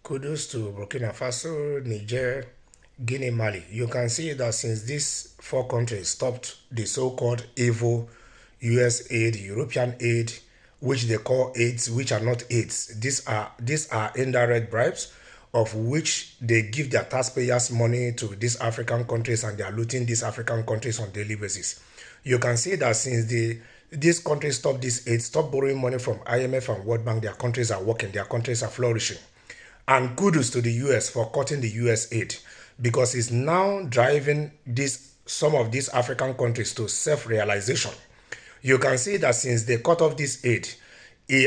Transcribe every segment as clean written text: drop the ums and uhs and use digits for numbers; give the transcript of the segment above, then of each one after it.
Kudos to Burkina Faso, Niger, Guinea, Mali. You can see that since these four countries stopped the so-called evil US aid, European aid, which they call aids, which are not aids. These are indirect bribes of which they give their taxpayers money to these African countries and they are looting these African countries on daily basis. You can see that since these countries stop this aid, stop borrowing money from IMF and World Bank, their countries are working, their countries are flourishing. And kudos to the US for cutting the US aid because it's now driving some of these African countries to self-realization. You can see that since they cut off this aid,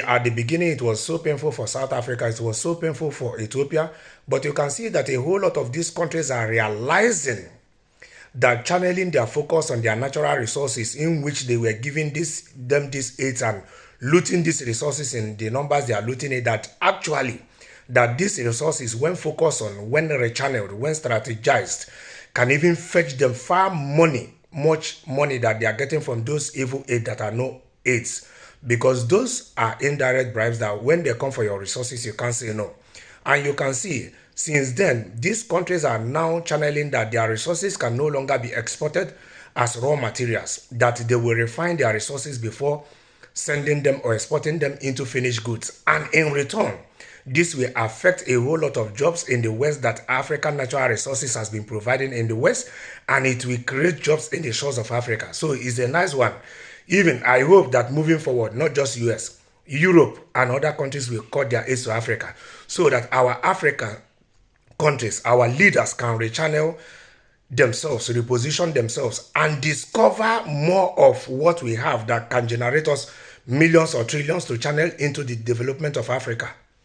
at the beginning it was so painful for South Africa, it was so painful for Ethiopia, but you can see that a whole lot of these countries are realizing that channeling their focus on their natural resources in which they were giving them these aids and looting these resources in the numbers they are looting it, that actually that these resources when focused on, when rechanneled, when strategized, can even fetch them much money that they are getting from those evil aid that are no aids, because those are indirect bribes that when they come for your resources you can't say no. And you can see since then these countries are now channeling that their resources can no longer be exported as raw materials, that they will refine their resources before sending them or exporting them into finished goods. And in return, this will affect a whole lot of jobs in the West that African natural resources has been providing in the West, and it will create jobs in the shores of Africa. So it's a nice one. Even I hope that moving forward, not just US, Europe and other countries will cut their aid to Africa so that our African countries, our leaders can rechannel themselves, reposition themselves, and discover more of what we have that can generate us millions or trillions to channel into the development of Africa.